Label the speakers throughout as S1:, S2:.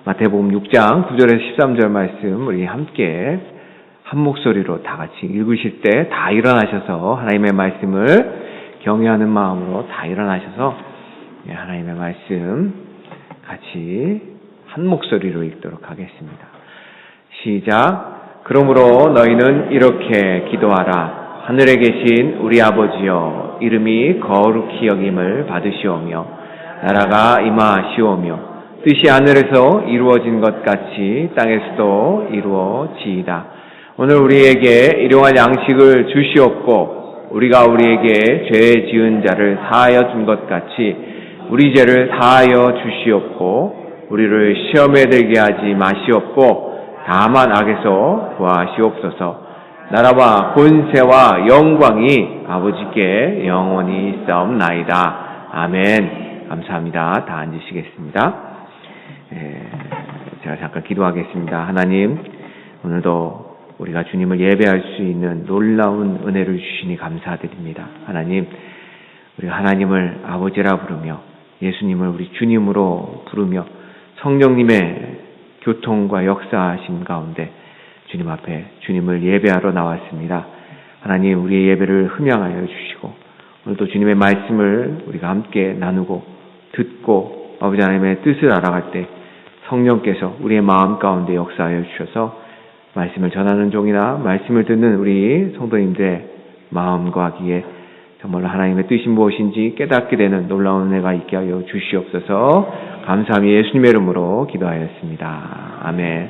S1: 마태복음 6장 9절에서 13절 말씀 우리 함께 한 목소리로 다 같이 읽으실 때 다 일어나셔서 하나님의 말씀을 경외하는 마음으로 다 일어나셔서 하나님의 말씀 같이 한 목소리로 읽도록 하겠습니다. 시작. 그러므로 너희는 이렇게 기도하라. 하늘에 계신 우리 아버지여, 이름이 거룩히 여김을 받으시오며 나라가 임하시오며 뜻이 하늘에서 이루어진 것 같이 땅에서도 이루어지이다. 오늘 우리에게 일용할 양식을 주시옵고 우리가 우리에게 죄 지은 자를 사하여 준 것 같이 우리 죄를 사하여 주시옵고 우리를 시험에 들게 하지 마시옵고 다만 악에서 구하시옵소서. 나라와 권세와 영광이 아버지께 영원히 있사옵나이다. 아멘. 감사합니다. 다 앉으시겠습니다. 제가 잠깐 기도하겠습니다. 하나님, 오늘도 우리가 주님을 예배할 수 있는 놀라운 은혜를 주시니 감사드립니다. 하나님, 우리가 하나님을 아버지라 부르며 예수님을 우리 주님으로 부르며 성령님의 교통과 역사하심 가운데 주님 앞에 주님을 예배하러 나왔습니다. 하나님, 우리의 예배를 흠양하여 주시고 오늘도 주님의 말씀을 우리가 함께 나누고 듣고 아버지 하나님의 뜻을 알아갈 때 성령께서 우리의 마음 가운데 역사하여 주셔서 말씀을 전하는 종이나 말씀을 듣는 우리 성도님들의 마음과 귀에 정말로 하나님의 뜻이 무엇인지 깨닫게 되는 놀라운 은혜가 있게 하여 주시옵소서. 감사함이 예수님의 이름으로 기도하였습니다. 아멘.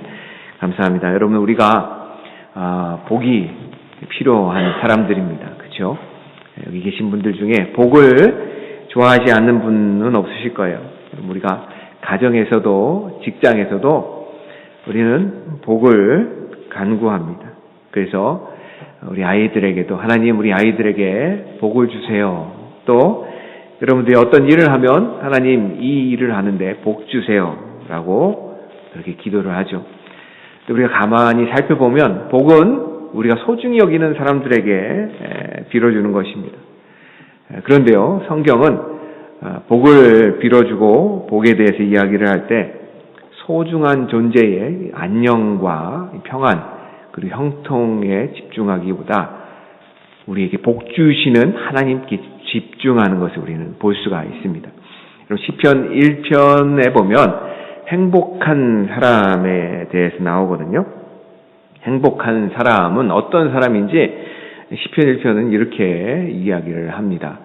S1: 감사합니다. 여러분, 우리가 복이 필요한 사람들입니다. 그렇죠? 여기 계신 분들 중에 복을 좋아하지 않는 분은 없으실 거예요. 우리가 가정에서도 직장에서도 우리는 복을 간구합니다. 그래서 우리 아이들에게도 하나님 우리 아이들에게 복을 주세요. 또 여러분들이 어떤 일을 하면 하나님 이 일을 하는데 복 주세요 라고 그렇게 기도를 하죠. 우리가 가만히 살펴보면 복은 우리가 소중히 여기는 사람들에게 빌어주는 것입니다. 그런데요, 성경은 복을 빌어주고 복에 대해서 이야기를 할 때 소중한 존재의 안녕과 평안 그리고 형통에 집중하기보다 우리에게 복 주시는 하나님께 집중하는 것을 우리는 볼 수가 있습니다. 그럼 시편 1편에 보면 행복한 사람에 대해서 나오거든요. 행복한 사람은 어떤 사람인지 시편 1편은 이렇게 이야기를 합니다.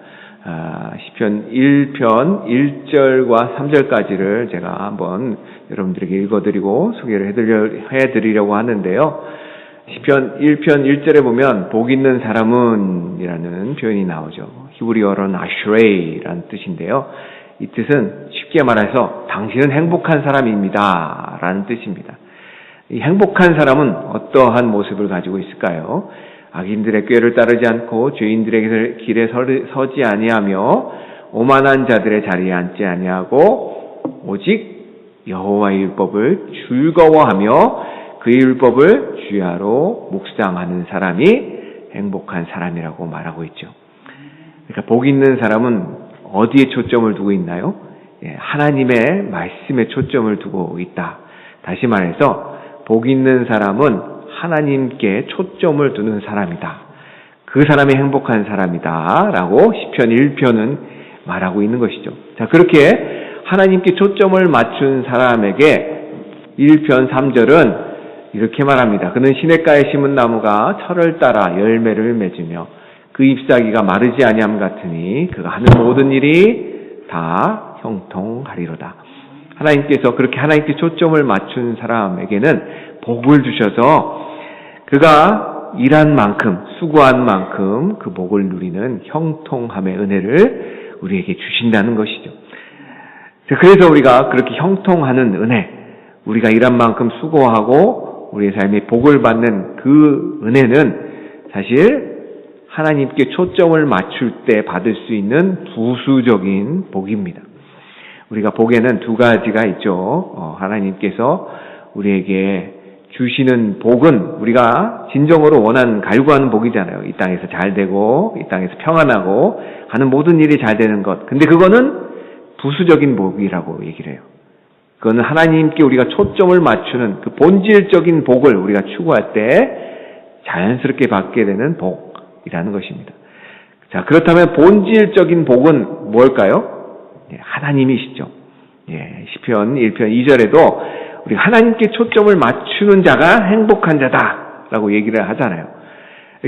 S1: 시편 1편 1절과 3절까지를 제가 한번 여러분들에게 읽어드리고 소개를 해드리려고 하는데요. 시편 1편 1절에 보면 복 있는 사람은 이라는 표현이 나오죠. 히브리어로는 아슈레이라는 뜻인데요. 이 뜻은 쉽게 말해서 당신은 행복한 사람입니다 라는 뜻입니다. 이 행복한 사람은 어떠한 모습을 가지고 있을까요? 악인들의 꾀를 따르지 않고 죄인들의 길에 서지 아니하며 오만한 자들의 자리에 앉지 아니하고 오직 여호와의 율법을 즐거워하며 그의 율법을 주야로 묵상하는 사람이 행복한 사람이라고 말하고 있죠. 그러니까 복 있는 사람은 어디에 초점을 두고 있나요? 하나님의 말씀에 초점을 두고 있다. 다시 말해서 복 있는 사람은 하나님께 초점을 두는 사람이다. 그 사람이 행복한 사람이다 라고 시편 1편은 말하고 있는 것이죠. 자, 그렇게 하나님께 초점을 맞춘 사람에게 1편 3절은 이렇게 말합니다. 그는 시냇가에 심은 나무가 철을 따라 열매를 맺으며 그 잎사귀가 마르지 아니함 같으니 그가 하는 모든 일이 다 형통하리로다. 하나님께서 그렇게 하나님께 초점을 맞춘 사람에게는 복을 주셔서 그가 일한 만큼, 수고한 만큼 그 복을 누리는 형통함의 은혜를 우리에게 주신다는 것이죠. 그래서 우리가 그렇게 형통하는 은혜, 우리가 일한 만큼 수고하고 우리의 삶에 복을 받는 그 은혜는 사실 하나님께 초점을 맞출 때 받을 수 있는 부수적인 복입니다. 우리가 복에는 두 가지가 있죠. 하나님께서 우리에게 주시는 복은 우리가 진정으로 원하는 갈구하는 복이잖아요. 이 땅에서 잘 되고 이 땅에서 평안하고 하는 모든 일이 잘 되는 것. 근데 그거는 부수적인 복이라고 얘기를 해요. 그거는 하나님께 우리가 초점을 맞추는 그 본질적인 복을 우리가 추구할 때 자연스럽게 받게 되는 복이라는 것입니다. 자, 그렇다면 본질적인 복은 뭘까요? 하나님이시죠. 시편 1편 2절에도 우리 하나님께 초점을 맞추는 자가 행복한 자다라고 얘기를 하잖아요.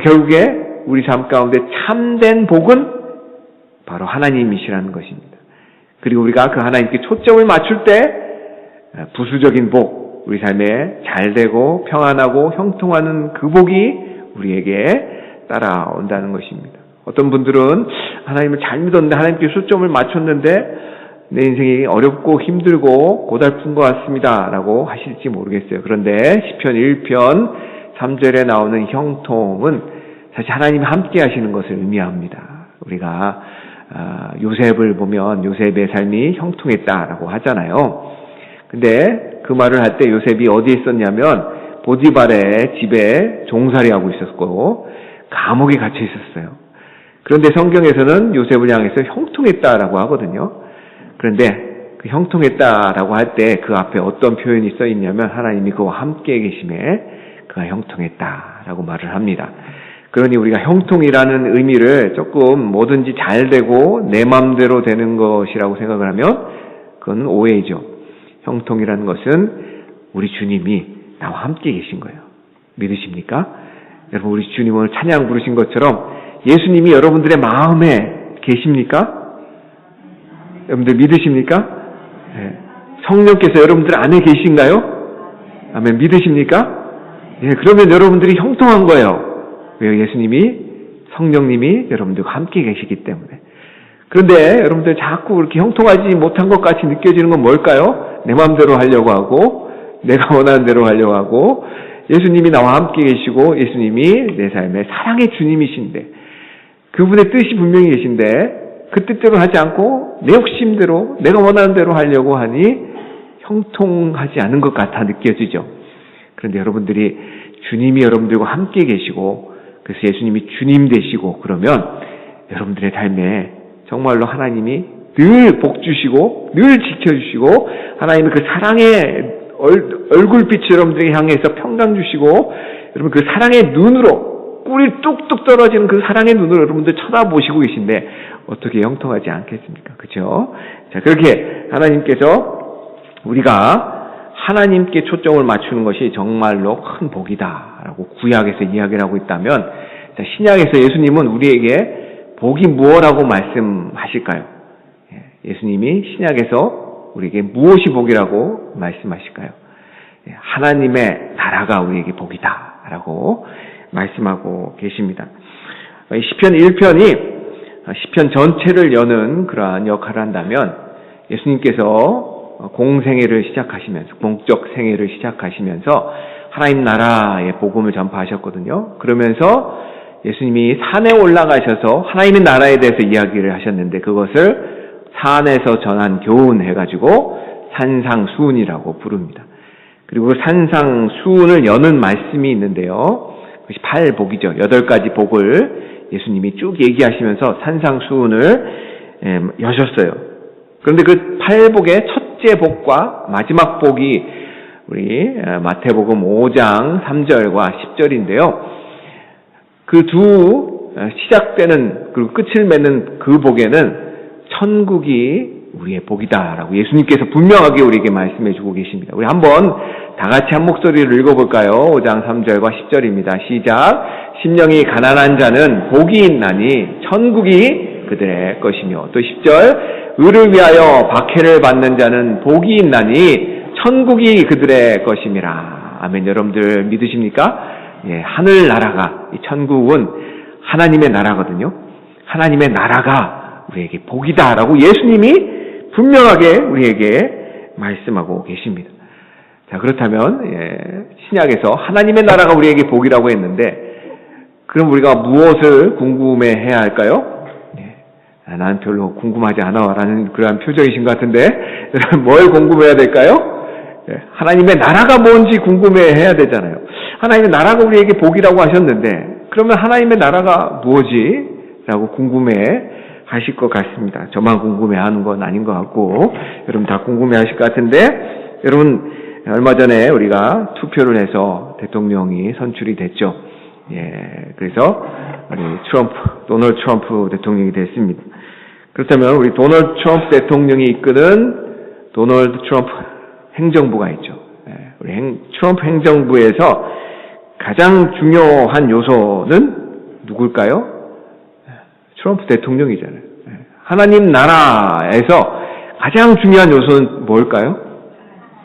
S1: 결국에 우리 삶 가운데 참된 복은 바로 하나님이시라는 것입니다. 그리고 우리가 그 하나님께 초점을 맞출 때 부수적인 복, 우리 삶에 잘되고 평안하고 형통하는 그 복이 우리에게 따라온다는 것입니다. 어떤 분들은 하나님을 잘 믿었는데 하나님께 초점을 맞췄는데 내 인생이 어렵고 힘들고 고달픈 것 같습니다 라고 하실지 모르겠어요. 그런데 시편 1편 3절에 나오는 형통은 사실 하나님이 함께 하시는 것을 의미합니다. 우리가 요셉을 보면 요셉의 삶이 형통했다라고 하잖아요. 근데 그 말을 할 때 요셉이 어디에 있었냐면 보디발의 집에 종살이하고 있었고 감옥에 갇혀 있었어요. 그런데 성경에서는 요셉을 향해서 형통했다라고 하거든요. 그런데 그 형통했다라고 할 때 그 앞에 어떤 표현이 써 있냐면 하나님이 그와 함께 계심에 그가 형통했다라고 말을 합니다. 그러니 우리가 형통이라는 의미를 조금 뭐든지 잘 되고 내 마음대로 되는 것이라고 생각을 하면 그건 오해이죠. 형통이라는 것은 우리 주님이 나와 함께 계신 거예요. 믿으십니까? 여러분 우리 주님 오늘 찬양 부르신 것처럼 예수님이 여러분들의 마음에 계십니까? 여러분들 믿으십니까? 네. 성령께서 여러분들 안에 계신가요? 아멘. 믿으십니까? 예, 그러면 여러분들이 형통한 거예요. 왜요? 예수님이 성령님이 여러분들과 함께 계시기 때문에. 그런데 여러분들 자꾸 그렇게 형통하지 못한 것 같이 느껴지는 건 뭘까요? 내 마음대로 하려고 하고 내가 원하는 대로 하려고 하고 예수님이 나와 함께 계시고 예수님이 내 삶의 사랑의 주님이신데 그분의 뜻이 분명히 계신데 그 뜻대로 하지 않고 내 욕심대로 내가 원하는 대로 하려고 하니 형통하지 않은 것 같아 느껴지죠. 그런데 여러분들이 주님이 여러분들과 함께 계시고 그래서 예수님이 주님 되시고 그러면 여러분들의 삶에 정말로 하나님이 늘 복 주시고 늘 지켜주시고 하나님의 그 사랑의 얼굴빛이 여러분들에게 향해서 평강 주시고 여러분 그 사랑의 눈으로 꿀이 뚝뚝 떨어지는 그 사랑의 눈으로 여러분들 쳐다보시고 계신데 어떻게 형통하지 않겠습니까? 그렇죠? 자, 그렇게 하나님께서 우리가 하나님께 초점을 맞추는 것이 정말로 큰 복이다라고 구약에서 이야기를 하고 있다면 자, 신약에서 예수님은 우리에게 복이 무엇이라고 말씀하실까요? 예수님이 신약에서 우리에게 무엇이 복이라고 말씀하실까요? 하나님의 나라가 우리에게 복이다라고 말씀하고 계십니다. 시편 1편이 시편 전체를 여는 그러한 역할을 한다면 예수님께서 공생애를 시작하시면서 공적 생애를 시작하시면서 하나님 나라의 복음을 전파하셨거든요. 그러면서 예수님이 산에 올라가셔서 하나님의 나라에 대해서 이야기를 하셨는데 그것을 산에서 전한 교훈 해가지고 산상수훈이라고 부릅니다. 그리고 산상수훈을 여는 말씀이 있는데요. 그것이 8복이죠. 8가지 복을 예수님이 쭉 얘기하시면서 산상수훈을 여셨어요. 그런데 그 8복의 첫째 복과 마지막 복이 우리 마태복음 5장 3절과 10절인데요. 그 두 시작되는 그리고 끝을 맺는 그 복에는 천국이 우리의 복이다라고 예수님께서 분명하게 우리에게 말씀해주고 계십니다. 우리 한번 다 같이 한 목소리를 읽어볼까요? 5장 3절과 10절입니다. 시작. 심령이 가난한 자는 복이 있나니 천국이 그들의 것이며 또 10절 의를 위하여 박해를 받는 자는 복이 있나니 천국이 그들의 것임이라. 아멘. 여러분들 믿으십니까? 예, 하늘 나라가 이 천국은 하나님의 나라거든요. 하나님의 나라가 우리에게 복이다라고 예수님이 분명하게 우리에게 말씀하고 계십니다. 자, 그렇다면 신약에서 하나님의 나라가 우리에게 복이라고 했는데 그럼 우리가 무엇을 궁금해해야 할까요? 나는 별로 궁금하지 않아라는 그러한 표정이신 것 같은데 뭘 궁금해야 될까요? 하나님의 나라가 뭔지 궁금해해야 되잖아요. 하나님의 나라가 우리에게 복이라고 하셨는데 그러면 하나님의 나라가 무엇이? 라고 궁금해 하실 것 같습니다. 저만 궁금해하는 건 아닌 것 같고 여러분 다 궁금해하실 것 같은데 여러분, 얼마 전에 우리가 투표를 해서 대통령이 선출이 됐죠. 그래서 우리 도널드 트럼프 대통령이 됐습니다. 그렇다면 우리 도널드 트럼프 대통령이 이끄는 도널드 트럼프 행정부가 있죠. 우리 트럼프 행정부에서 가장 중요한 요소는 누굴까요? 트럼프 대통령이잖아요. 하나님 나라에서 가장 중요한 요소는 뭘까요?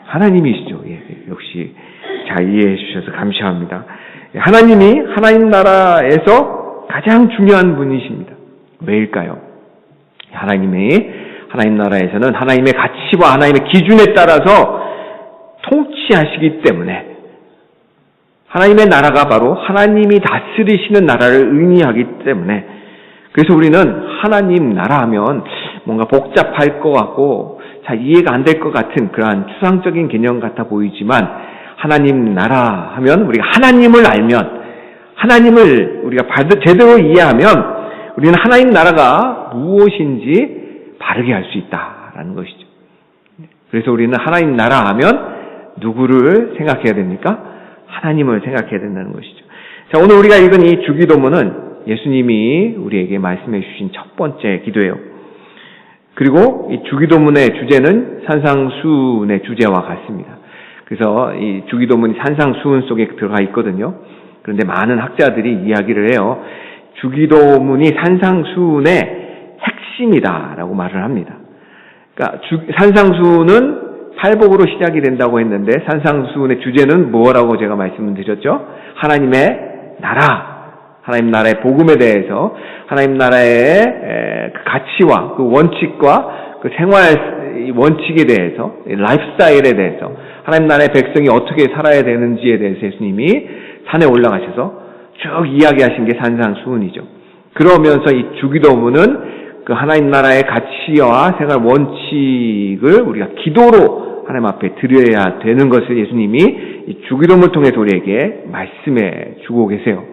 S1: 하나님이시죠. 역시 잘 이해해 주셔서 감사합니다. 하나님 나라에서 가장 중요한 분이십니다. 왜일까요? 하나님 나라에서는 하나님의 가치와 하나님의 기준에 따라서 통치하시기 때문에 하나님의 나라가 바로 하나님이 다스리시는 나라를 의미하기 때문에 그래서 우리는 하나님 나라 하면 뭔가 복잡할 것 같고 잘 이해가 안 될 것 같은 그러한 추상적인 개념 같아 보이지만 하나님 나라 하면 우리가 하나님을 알면 하나님을 우리가 제대로 이해하면 우리는 하나님 나라가 무엇인지 바르게 알 수 있다라는 것이죠. 그래서 우리는 하나님 나라 하면 누구를 생각해야 됩니까? 하나님을 생각해야 된다는 것이죠. 자, 오늘 우리가 읽은 이 주기도문은 예수님이 우리에게 말씀해 주신 첫 번째 기도예요. 그리고 이 주기도문의 주제는 산상수훈의 주제와 같습니다. 그래서 이 주기도문이 산상수훈 속에 들어가 있거든요. 그런데 많은 학자들이 이야기를 해요. 주기도문이 산상수훈의 핵심이다라고 말을 합니다. 그러니까 산상수훈은 팔복으로 시작이 된다고 했는데 산상수훈의 주제는 뭐라고 제가 말씀을 드렸죠? 하나님의 나라, 하나님 나라의 복음에 대해서 하나님 나라의 그 가치와 그 원칙과 그 생활 원칙에 대해서 라이프 스타일에 대해서 하나님 나라의 백성이 어떻게 살아야 되는지에 대해서 예수님이 산에 올라가셔서 쭉 이야기하신 게 산상수훈이죠. 그러면서 이 주기도문은 그 하나님 나라의 가치와 생활 원칙을 우리가 기도로 하나님 앞에 드려야 되는 것을 예수님이 이 주기도문을 통해서 우리에게 말씀해 주고 계세요.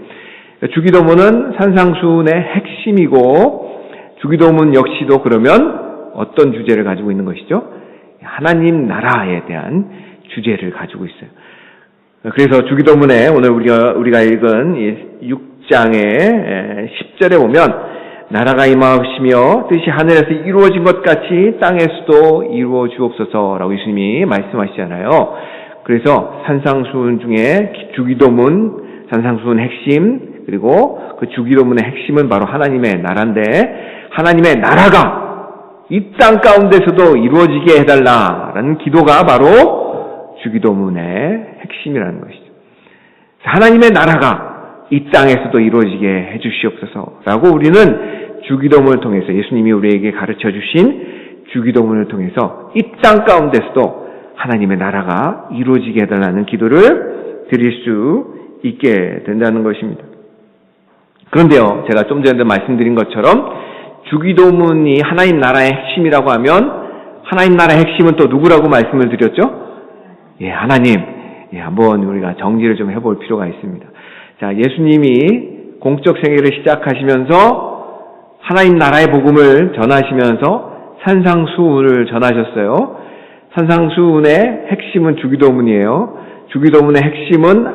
S1: 주기도문은 산상수훈의 핵심이고 주기도문 역시도 그러면 어떤 주제를 가지고 있는 것이죠? 하나님 나라에 대한 주제를 가지고 있어요. 그래서 주기도문에 오늘 우리가 읽은 6장의 10절에 보면 나라가 임하시며 뜻이 하늘에서 이루어진 것 같이 땅에서도 이루어 주옵소서라고 예수님이 말씀하시잖아요. 그래서 산상수훈 중에 주기도문, 산상수훈 핵심 그리고 그 주기도문의 핵심은 바로 하나님의 나라인데 하나님의 나라가 이 땅 가운데서도 이루어지게 해달라라는 기도가 바로 주기도문의 핵심이라는 것이죠. 하나님의 나라가 이 땅에서도 이루어지게 해주시옵소서라고 우리는 주기도문을 통해서 예수님이 우리에게 가르쳐 주신 주기도문을 통해서 이 땅 가운데서도 하나님의 나라가 이루어지게 해달라는 기도를 드릴 수 있게 된다는 것입니다. 그런데요, 제가 좀 전에 말씀드린 것처럼 주기도문이 하나님 나라의 핵심이라고 하면 하나님 나라의 핵심은 또 누구라고 말씀을 드렸죠? 하나님. 한번 우리가 정리를 좀 해볼 필요가 있습니다. 자, 예수님이 공적 생애를 시작하시면서 하나님 나라의 복음을 전하시면서 산상수훈을 전하셨어요. 산상수훈의 핵심은 주기도문이에요. 주기도문의 핵심은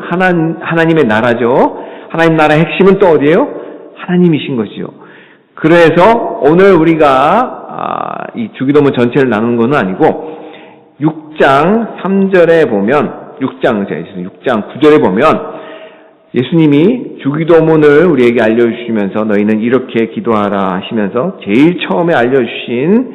S1: 하나님의 나라죠. 하나님 나라의 핵심은 또 어디예요? 하나님이신 것이죠. 그래서 오늘 우리가 이 주기도문 전체를 나누는 건 아니고 6장 3절에 보면 6장 9절에 보면 예수님이 주기도문을 우리에게 알려주시면서 너희는 이렇게 기도하라 하시면서 제일 처음에 알려주신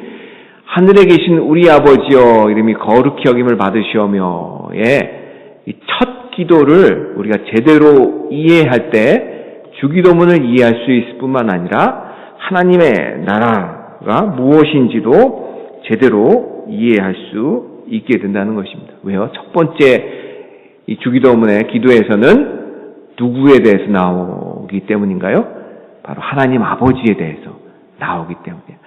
S1: 하늘에 계신 우리 아버지여 이름이 거룩히 여김을 받으시오며의 이 첫 기도를 우리가 제대로 이해할 때 주기도문을 이해할 수 있을 뿐만 아니라 하나님의 나라가 무엇인지도 제대로 이해할 수 있게 된다는 것입니다. 왜요? 첫 번째 이 주기도문의 기도에서는 누구에 대해서 나오기 때문인가요? 바로 하나님 아버지에 대해서 나오기 때문이에요.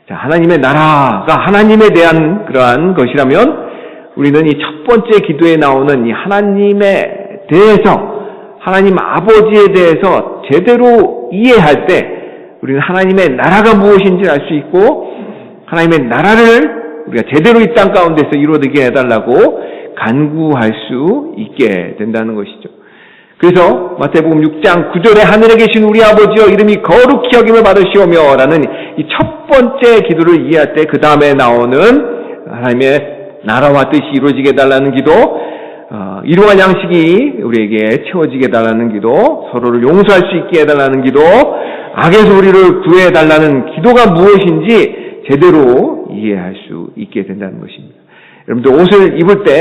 S1: 자, 하나님의 나라가 하나님에 대한 그러한 것이라면 우리는 이 첫 번째 기도에 나오는 이 하나님에 대해서 하나님 아버지에 대해서 제대로 이해할 때 우리는 하나님의 나라가 무엇인지 알 수 있고 하나님의 나라를 우리가 제대로 이 땅 가운데서 이루어지게 해달라고 간구할 수 있게 된다는 것이죠. 그래서 마태복음 6장 9절에 하늘에 계신 우리 아버지여 이름이 거룩히 여김을 받으시오며 라는 이 첫 번째 기도를 이해할 때 그 다음에 나오는 하나님의 나라와 뜻이 이루어지게 해달라는 기도, 일용할 양식이 우리에게 채워지게 해달라는 기도, 서로를 용서할 수 있게 해달라는 기도, 악에서 우리를 구해달라는 기도가 무엇인지 제대로 이해할 수 있게 된다는 것입니다. 여러분들 옷을 입을 때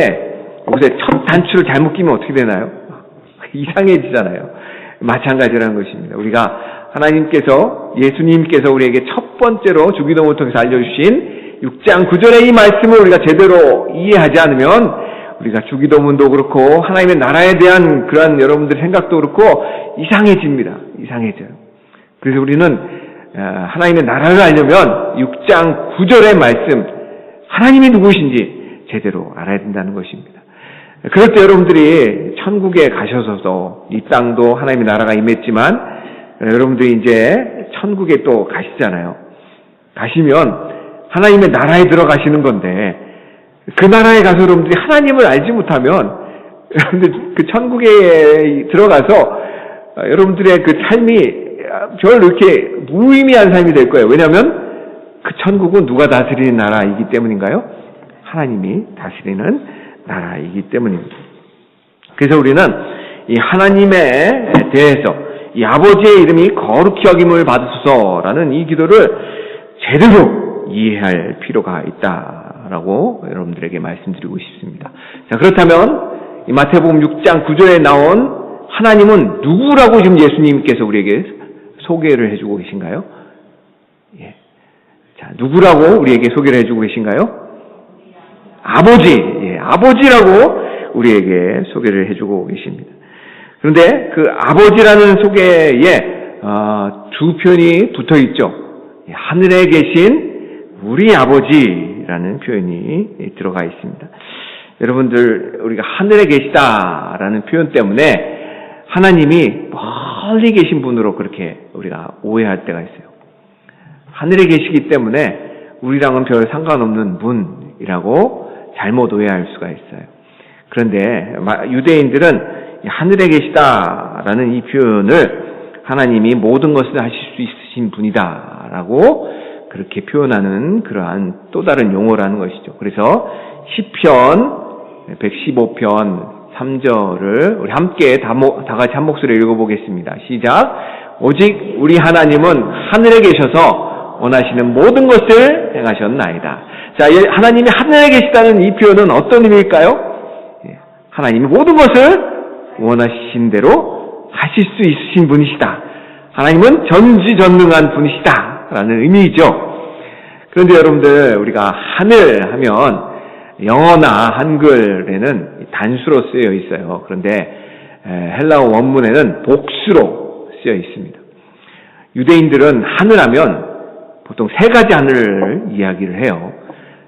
S1: 옷의 첫 단추를 잘못 끼면 어떻게 되나요? 이상해지잖아요. 마찬가지라는 것입니다. 우리가 하나님께서, 예수님께서 우리에게 첫 번째로 주기도문을 통해서 알려주신 6장 9절의 이 말씀을 우리가 제대로 이해하지 않으면 우리가 주기도문도 그렇고 하나님의 나라에 대한 그러한 여러분들의 생각도 그렇고 이상해집니다. 이상해져요. 그래서 우리는 하나님의 나라를 알려면 6장 9절의 말씀, 하나님이 누구신지 제대로 알아야 된다는 것입니다. 그럴 때 여러분들이 천국에 가셔서도 이 땅도 하나님의 나라가 임했지만 여러분들이 이제 천국에 또 가시잖아요. 가시면 하나님의 나라에 들어가시는 건데 그 나라에 가서 여러분들이 하나님을 알지 못하면 여러분들 그 천국에 들어가서 여러분들의 그 삶이 별로 이렇게 무의미한 삶이 될 거예요. 왜냐하면 그 천국은 누가 다스리는 나라이기 때문인가요? 하나님이 다스리는 나라이기 때문입니다. 그래서 우리는 이 하나님에 대해서 이 아버지의 이름이 거룩히 여김을 받으소서라는 이 기도를 제대로 이해할 필요가 있다라고 여러분들에게 말씀드리고 싶습니다. 자, 그렇다면 이 마태복음 6장 9절에 나온 하나님은 누구라고 지금 예수님께서 우리에게 소개를 해주고 계신가요? 예. 자, 누구라고 우리에게 소개를 해주고 계신가요? 아버지, 예, 아버지라고 우리에게 소개를 해주고 계십니다. 그런데 그 아버지라는 소개에 두 표현이 붙어 있죠. 하늘에 계신 우리 아버지라는 표현이 들어가 있습니다. 여러분들, 우리가 하늘에 계시다라는 표현 때문에 하나님이 멀리 계신 분으로 그렇게 우리가 오해할 때가 있어요. 하늘에 계시기 때문에 우리랑은 별 상관없는 분이라고 잘못 오해할 수가 있어요. 그런데 유대인들은 하늘에 계시다라는 이 표현을 하나님이 모든 것을 하실 수 있으신 분이다라고 그렇게 표현하는 그러한 또 다른 용어라는 것이죠. 그래서 시편 115편 3절을 우리 함께 다 같이 한 목소리로 읽어보겠습니다. 시작. 오직 우리 하나님은 하늘에 계셔서 원하시는 모든 것을 행하셨나이다. 자, 하나님이 하늘에 계시다는 이 표현은 어떤 의미일까요? 하나님이 모든 것을 원하신 대로 하실 수 있으신 분이시다. 하나님은 전지전능한 분이시다 라는 의미이죠. 그런데 여러분들, 우리가 하늘 하면 영어나 한글에는 단수로 쓰여 있어요. 그런데 헬라어 원문에는 복수로 쓰여 있습니다. 유대인들은 하늘 하면 보통 세 가지 하늘을 이야기를 해요.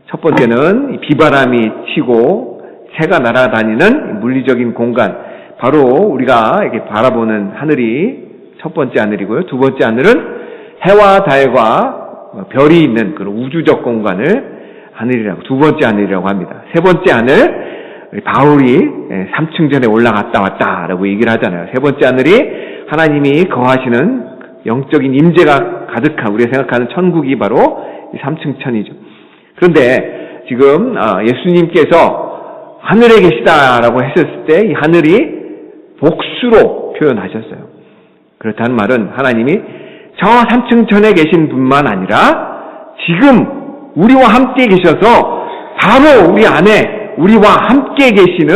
S1: 첫 번째는 비바람이 치고 새가 날아다니는 물리적인 공간, 바로 우리가 이렇게 바라보는 하늘이 첫 번째 하늘이고요. 두 번째 하늘은 해와 달과 별이 있는 그런 우주적 공간을 하늘이라고, 두 번째 하늘이라고 합니다. 세 번째 하늘, 바울이 3층전에 올라갔다 왔다라고 얘기를 하잖아요. 세 번째 하늘이 하나님이 거하시는 영적인 임재가 가득한, 우리가 생각하는 천국이 바로 3층천이죠. 그런데 지금 예수님께서 하늘에 계시다라고 했을 때 이 하늘이 복수로 표현하셨어요. 그렇다는 말은 하나님이 저 3층천에 계신 분만 아니라 지금 우리와 함께 계셔서 바로 우리 안에 우리와 함께 계시는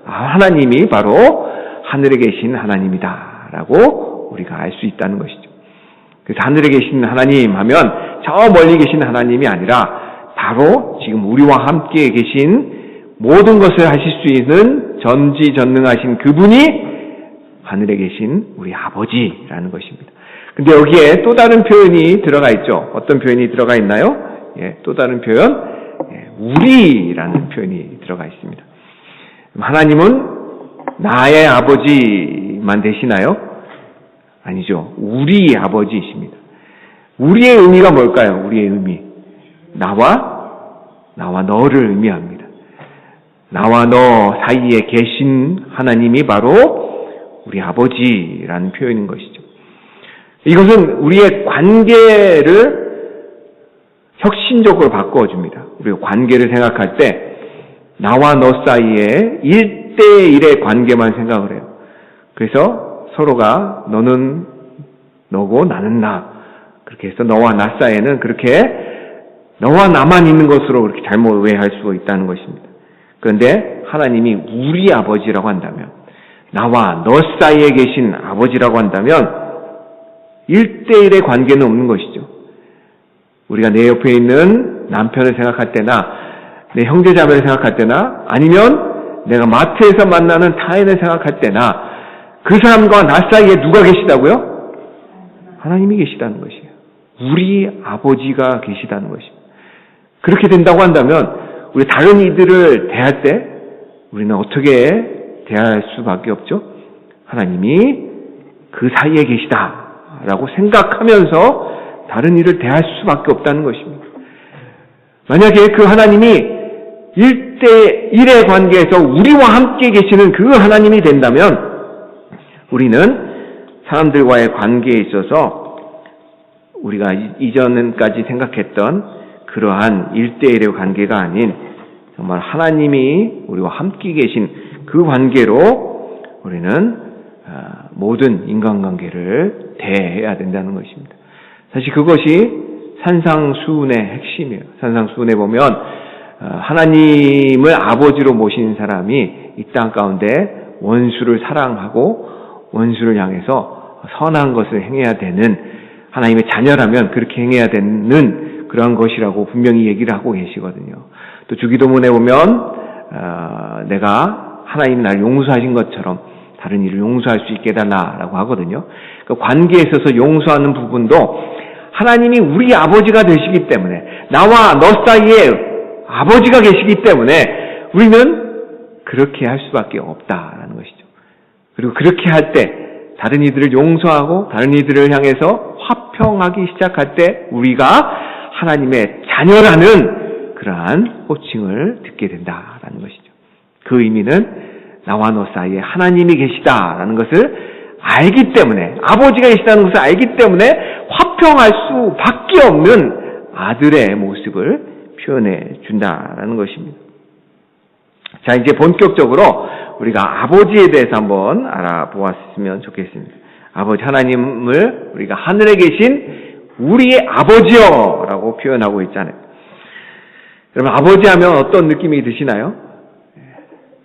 S1: 하나님이 바로 하늘에 계신 하나님이다라고 우리가 알 수 있다는 것이죠. 그래서 하늘에 계신 하나님 하면 저 멀리 계신 하나님이 아니라 바로 지금 우리와 함께 계신 모든 것을 하실 수 있는 전지전능하신 그분이 하늘에 계신 우리 아버지라는 것입니다. 근데 여기에 또 다른 표현이 들어가 있죠. 어떤 표현이 들어가 있나요? 또 다른 표현, 우리라는 표현이 들어가 있습니다. 하나님은 나의 아버지만 되시나요? 아니죠. 우리 아버지이십니다. 우리의 의미가 뭘까요? 우리의 의미. 나와 나와 너를 의미합니다. 나와 너 사이에 계신 하나님이 바로 우리 아버지라는 표현인 것이죠. 이것은 우리의 관계를 혁신적으로 바꿔줍니다. 우리가 관계를 생각할 때 나와 너 사이에 1대1의 관계만 생각을 해요. 그래서 서로가 너는 너고 나는 나, 그렇게 해서 너와 나 사이에는 그렇게 너와 나만 있는 것으로 그렇게 잘못 오해할 수가 있다는 것입니다. 그런데 하나님이 우리 아버지라고 한다면, 나와 너 사이에 계신 아버지라고 한다면 1대1의 관계는 없는 것이죠. 우리가 내 옆에 있는 남편을 생각할 때나 내 형제자매를 생각할 때나 아니면 내가 마트에서 만나는 타인을 생각할 때나 그 사람과 나 사이에 누가 계시다고요? 하나님이 계시다는 것이에요. 우리 아버지가 계시다는 것입니다. 그렇게 된다고 한다면 우리 다른 이들을 대할 때 우리는 어떻게 대할 수밖에 없죠? 하나님이 그 사이에 계시다라고 생각하면서 다른 이를 대할 수밖에 없다는 것입니다. 만약에 그 하나님이 1대1의 관계에서 우리와 함께 계시는 그 하나님이 된다면 우리는 사람들과의 관계에 있어서 우리가 이전까지 생각했던 그러한 1대1의 관계가 아닌 정말 하나님이 우리와 함께 계신 그 관계로 우리는 모든 인간관계를 대해야 된다는 것입니다. 사실 그것이 산상수훈의 핵심이에요. 산상수훈에 보면 하나님을 아버지로 모신 사람이 이 땅 가운데 원수를 사랑하고 원수를 향해서 선한 것을 행해야 되는, 하나님의 자녀라면 그렇게 행해야 되는 그러한 것이라고 분명히 얘기를 하고 계시거든요. 또 주기도문에 보면 내가 하나님이 나를 용서하신 것처럼 다른 이를 용서할 수 있게 해달라고 하거든요. 그 관계에 있어서 용서하는 부분도 하나님이 우리 아버지가 되시기 때문에, 나와 너 사이에 아버지가 계시기 때문에 우리는 그렇게 할 수밖에 없다라는 것이죠. 그리고 그렇게 할 때 다른 이들을 용서하고 다른 이들을 향해서 화평하기 시작할 때 우리가 하나님의 자녀라는 그러한 호칭을 듣게 된다라는 것이죠. 그 의미는 나와 너 사이에 하나님이 계시다라는 것을 알기 때문에, 아버지가 계시다는 것을 알기 때문에 화평할 수밖에 없는 아들의 모습을 표현해 준다라는 것입니다. 자, 이제 본격적으로 우리가 아버지에 대해서 한번 알아보았으면 좋겠습니다. 아버지 하나님을 우리가 하늘에 계신 우리의 아버지여 라고 표현하고 있잖아요. 여러분, 아버지 하면 어떤 느낌이 드시나요?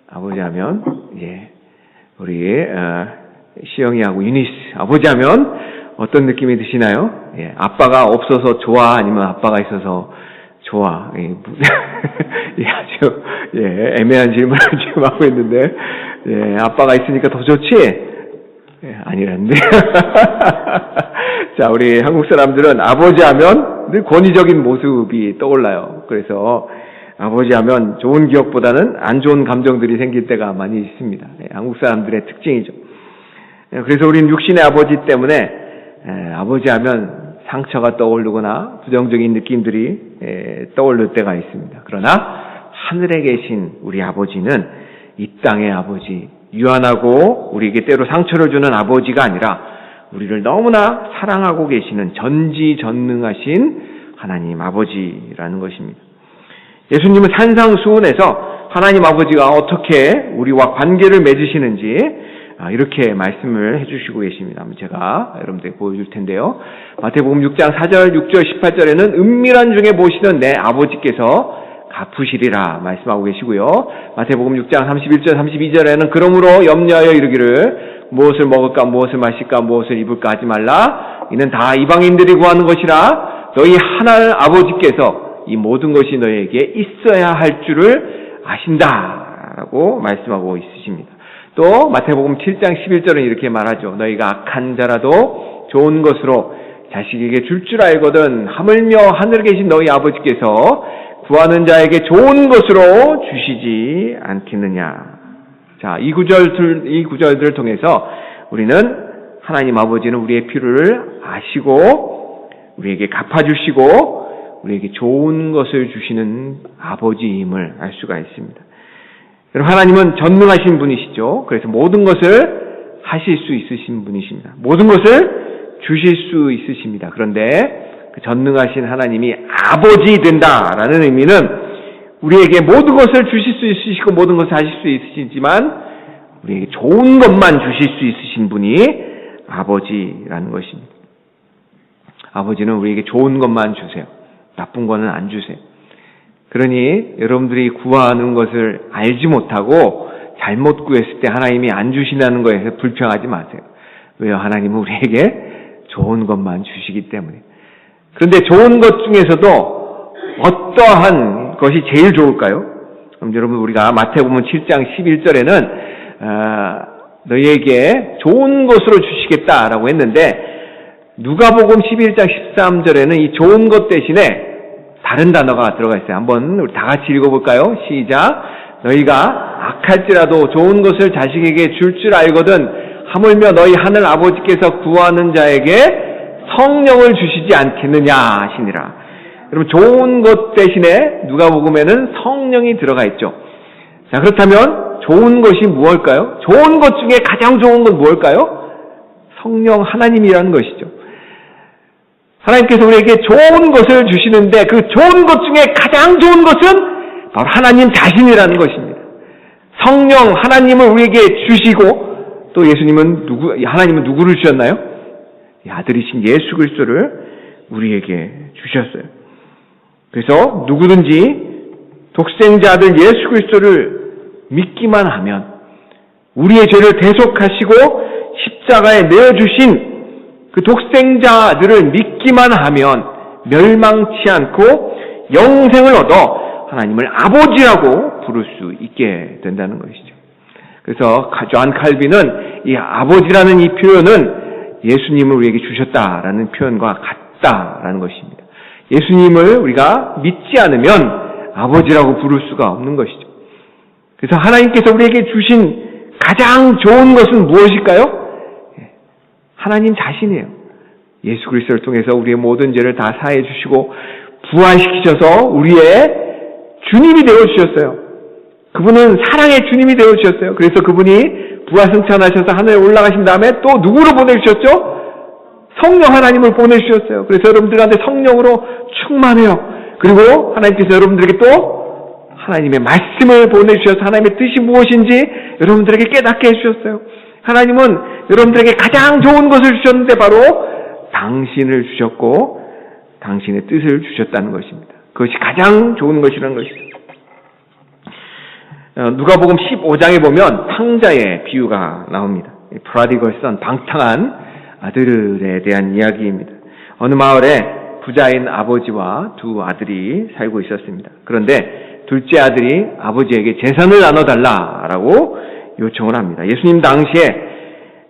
S1: 아버지 하면 우리 시영이하고 유니스, 아버지 하면 어떤 느낌이 드시나요? 아빠가 없어서 좋아, 아니면 아빠가 있어서 좋아? 아주 애매한 질문을 지금 하고 있는데, 아빠가 있으니까 더 좋지? 아니란데. 자, 우리 한국 사람들은 아버지 하면 늘 권위적인 모습이 떠올라요. 그래서 아버지 하면 좋은 기억보다는 안 좋은 감정들이 생길 때가 많이 있습니다. 한국 사람들의 특징이죠. 그래서 우리는 육신의 아버지 때문에 아버지 하면 상처가 떠오르거나 부정적인 느낌들이 떠오를 때가 있습니다. 그러나 하늘에 계신 우리 아버지는 이 땅의 아버지, 유한하고 우리에게 때로 상처를 주는 아버지가 아니라 우리를 너무나 사랑하고 계시는 전지전능하신 하나님 아버지라는 것입니다. 예수님은 산상수훈에서 하나님 아버지가 어떻게 우리와 관계를 맺으시는지 이렇게 말씀을 해주시고 계십니다. 제가 여러분들에게 보여줄 텐데요. 마태복음 6장 4절, 6절, 18절에는 은밀한 중에 보시는 내 아버지께서 갚으시리라 말씀하고 계시고요. 마태복음 6장 31절, 32절에는 그러므로 염려하여 이르기를 무엇을 먹을까, 무엇을 마실까, 무엇을 입을까 하지 말라. 이는 다 이방인들이 구하는 것이라. 너희 하나님 아버지께서 이 모든 것이 너희에게 있어야 할 줄을 아신다라고 말씀하고 있으십니다. 또 마태복음 7장 11절은 이렇게 말하죠. 너희가 악한 자라도 좋은 것으로 자식에게 줄 줄 알거든 하물며 하늘에 계신 너희 아버지께서 구하는 자에게 좋은 것으로 주시지 않겠느냐. 자, 이 구절들을 통해서 우리는 하나님 아버지는 우리의 필요를 아시고 우리에게 갚아주시고 우리에게 좋은 것을 주시는 아버지임을 알 수가 있습니다. 여러분, 하나님은 전능하신 분이시죠. 그래서 모든 것을 하실 수 있으신 분이십니다. 모든 것을 주실 수 있으십니다. 그런데 그 전능하신 하나님이 아버지 된다라는 의미는 우리에게 모든 것을 주실 수 있으시고 모든 것을 하실 수 있으시지만 우리에게 좋은 것만 주실 수 있으신 분이 아버지라는 것입니다. 아버지는 우리에게 좋은 것만 주세요. 나쁜 거는 안 주세요. 그러니 여러분들이 구하는 것을 알지 못하고 잘못 구했을 때 하나님이 안 주신다는 거에서 불평하지 마세요. 왜요? 하나님은 우리에게 좋은 것만 주시기 때문에. 그런데 좋은 것 중에서도 어떠한 것이 제일 좋을까요? 그럼 여러분, 우리가 마태복음 7장 11절에는 너희에게 좋은 것으로 주시겠다라고 했는데 누가복음 11장 13절에는 이 좋은 것 대신에 다른 단어가 들어가 있어요. 한번 우리 다 같이 읽어볼까요? 시작. 너희가 악할지라도 좋은 것을 자식에게 줄 줄 알거든 하물며 너희 하늘 아버지께서 구하는 자에게 성령을 주시지 않겠느냐 하시니라. 여러분, 좋은 것 대신에 누가복음에는 성령이 들어가 있죠. 자, 그렇다면 좋은 것이 무엇일까요? 좋은 것 중에 가장 좋은 건 무엇일까요? 성령 하나님이라는 것이죠. 하나님께서 우리에게 좋은 것을 주시는데 그 좋은 것 중에 가장 좋은 것은 바로 하나님 자신이라는 것입니다. 성령 하나님을 우리에게 주시고 또 하나님은 누구를 주셨나요? 아들이신 예수 그리스도를 우리에게 주셨어요. 그래서 누구든지 독생자 아들 예수 그리스도를 믿기만 하면 우리의 죄를 대속하시고 십자가에 내어주신 그 독생자들을 믿기만 하면 멸망치 않고 영생을 얻어 하나님을 아버지라고 부를 수 있게 된다는 것이죠. 그래서 존 칼빈은 이 아버지라는 이 표현은 예수님을 우리에게 주셨다라는 표현과 같다라는 것입니다. 예수님을 우리가 믿지 않으면 아버지라고 부를 수가 없는 것이죠. 그래서 하나님께서 우리에게 주신 가장 좋은 것은 무엇일까요? 하나님 자신이에요. 예수 그리스도를 통해서 우리의 모든 죄를 다 사해 주시고 부활시키셔서 우리의 주님이 되어주셨어요. 그분은 사랑의 주님이 되어주셨어요. 그래서 그분이 부활승천하셔서 하늘에 올라가신 다음에 또 누구로 보내주셨죠? 성령 하나님을 보내주셨어요. 그래서 여러분들한테 성령으로 충만해요. 그리고 하나님께서 여러분들에게 또 하나님의 말씀을 보내주셔서 하나님의 뜻이 무엇인지 여러분들에게 깨닫게 해주셨어요. 하나님은 여러분들에게 가장 좋은 것을 주셨는데 바로 당신을 주셨고 당신의 뜻을 주셨다는 것입니다. 그것이 가장 좋은 것이라는 것입니다. 누가복음 15장에 보면 탕자의 비유가 나옵니다. 프라디걸 선, 방탕한 아들에 대한 이야기입니다. 어느 마을에 부자인 아버지와 두 아들이 살고 있었습니다. 그런데 둘째 아들이 아버지에게 재산을 나눠달라라고 요청을 합니다. 예수님 당시에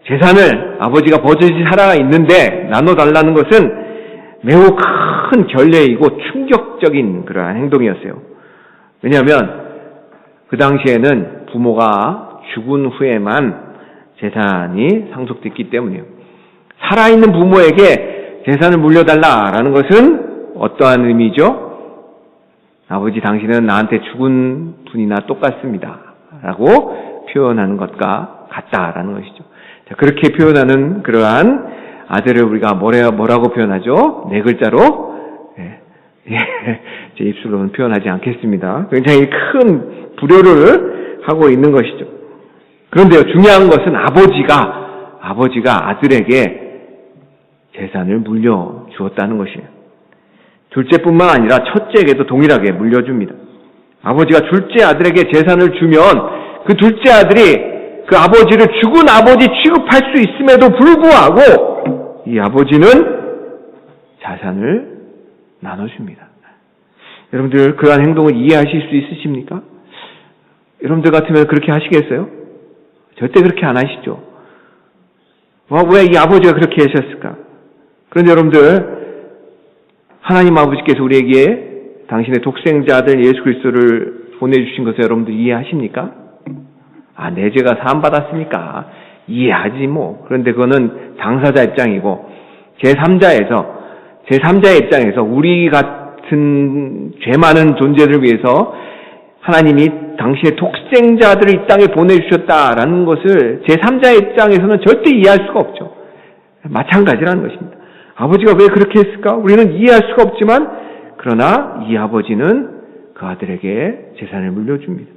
S1: 재산을 아버지가 버젓이 살아 있는데 나눠달라는 것은 매우 큰 결례이고 충격적인 그러한 행동이었어요. 왜냐하면 그 당시에는 부모가 죽은 후에만 재산이 상속됐기 때문이에요. 살아있는 부모에게 재산을 물려달라라는 것은 어떠한 의미죠? 아버지, 당신은 나한테 죽은 분이나 똑같습니다 라고 표현하는 것과 같다라는 것이죠. 자, 그렇게 표현하는 그러한 아들을 우리가 뭐라고 표현하죠? 네 글자로 제 입술로는 표현하지 않겠습니다. 굉장히 큰 불효를 하고 있는 것이죠. 그런데요, 중요한 것은 아버지가 아들에게 재산을 물려주었다는 것이에요. 둘째뿐만 아니라 첫째에게도 동일하게 물려줍니다. 아버지가 둘째 아들에게 재산을 주면 그 둘째 아들이 그 아버지를 죽은 아버지 취급할 수 있음에도 불구하고 이 아버지는 자산을 나눠줍니다. 여러분들 그러한 행동을 이해하실 수 있으십니까? 여러분들 같으면 그렇게 하시겠어요? 절대 그렇게 안 하시죠. 왜 이 아버지가 그렇게 하셨을까? 그런데 여러분들, 하나님 아버지께서 우리에게 당신의 독생자 아들 예수 그리스도를 보내주신 것을 여러분들 이해하십니까? 내 죄가 사함받았으니까 이해하지 뭐. 그런데 그거는 당사자 입장이고 제3자의 입장에서 우리 같은 같은 죄 많은 존재를 위해서 하나님이 당신의 독생자들을 이 땅에 보내주셨다라는 것을 제3자의 입장에서는 절대 이해할 수가 없죠. 마찬가지라는 것입니다. 아버지가 왜 그렇게 했을까? 우리는 이해할 수가 없지만 그러나 이 아버지는 그 아들에게 재산을 물려줍니다.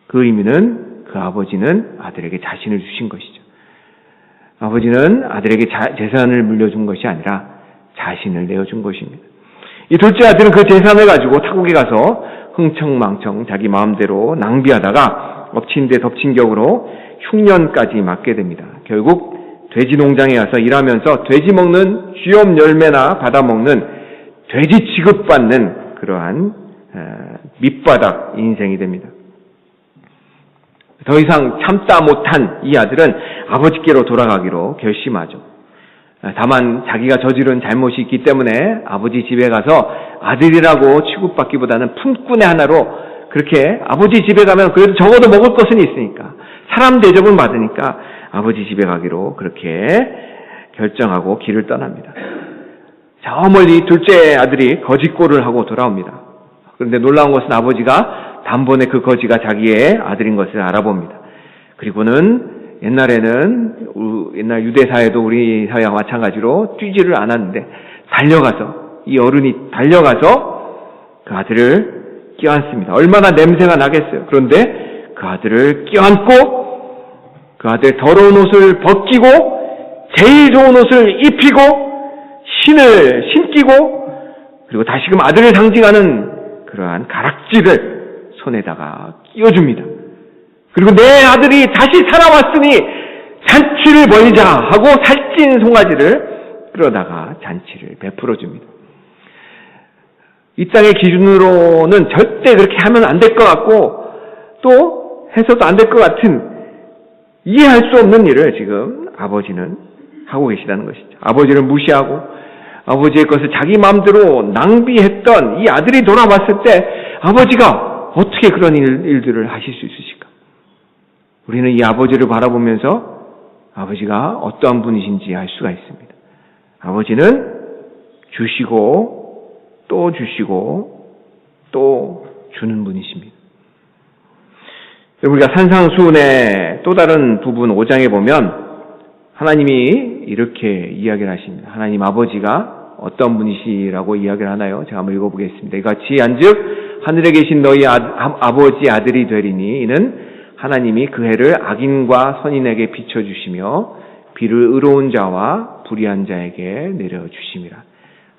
S1: 그 의미는 그 아버지는 아들에게 자신을 주신 것이죠. 아버지는 아들에게 재산을 물려준 것이 아니라 자신을 내어준 것입니다. 이 둘째 아들은 그 재산을 가지고 타국에 가서 흥청망청 자기 마음대로 낭비하다가 엎친 데 덮친 격으로 흉년까지 맞게 됩니다. 결국 돼지 농장에 가서 일하면서 돼지 먹는 쥐염 열매나 받아먹는 돼지 취급받는 그러한 밑바닥 인생이 됩니다. 더 이상 참다 못한 이 아들은 아버지께로 돌아가기로 결심하죠. 다만 자기가 저지른 잘못이 있기 때문에 아버지 집에 가서 아들이라고 취급받기보다는 품꾼의 하나로 그렇게 아버지 집에 가면 그래도 적어도 먹을 것은 있으니까 사람 대접은 받으니까 아버지 집에 가기로 그렇게 결정하고 길을 떠납니다. 저 멀리 둘째 아들이 거짓골을 하고 돌아옵니다. 그런데 놀라운 것은 아버지가 단번에 그 거지가 자기의 아들인 것을 알아봅니다. 그리고는 옛날 유대 사회도 우리 사회와 마찬가지로 뛰지를 않았는데 이 어른이 달려가서 그 아들을 껴안습니다. 얼마나 냄새가 나겠어요. 그런데 그 아들을 껴안고 그 아들 더러운 옷을 벗기고 제일 좋은 옷을 입히고 신을 신기고 그리고 다시금 아들을 상징하는 그러한 가락지를 손에다가 끼워줍니다. 그리고 내 아들이 다시 살아왔으니 잔치를 벌이자 하고 살찐 송아지를 끌어다가 잔치를 베풀어줍니다. 이 땅의 기준으로는 절대 그렇게 하면 안 될 것 같고 또 해서도 안 될 것 같은 이해할 수 없는 일을 지금 아버지는 하고 계시다는 것이죠. 아버지를 무시하고 아버지의 것을 자기 마음대로 낭비했던 이 아들이 돌아왔을 때 아버지가 어떻게 그런 일들을 하실 수 있으실까? 우리는 이 아버지를 바라보면서 아버지가 어떠한 분이신지 알 수가 있습니다. 아버지는 주시고 또 주시고 또 주는 분이십니다. 우리가 산상수훈의 또 다른 부분 5장에 보면 하나님이 이렇게 이야기를 하십니다. 하나님 아버지가 어떤 분이시라고 이야기를 하나요? 제가 한번 읽어보겠습니다. 이같이 한즉 하늘에 계신 너희 아버지 아들이 되리니 이는 하나님이 그 해를 악인과 선인에게 비춰주시며 비를 의로운 자와 불의한 자에게 내려주심이라.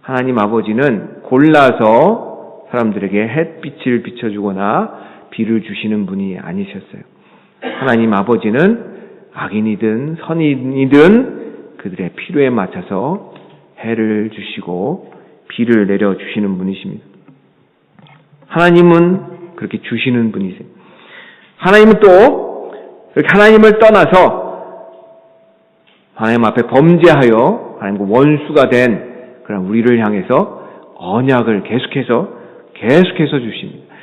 S1: 하나님 아버지는 골라서 사람들에게 햇빛을 비춰주거나 비를 주시는 분이 아니셨어요. 하나님 아버지는 악인이든 선인이든 그들의 필요에 맞춰서 해를 주시고 비를 내려주시는 분이십니다. 하나님은 그렇게 주시는 분이세요. 하나님은 또 하나님을 떠나서 하나님 앞에 범죄하여 하나님과 원수가 된 그런 우리를 향해서 언약을 계속해서 주십니다.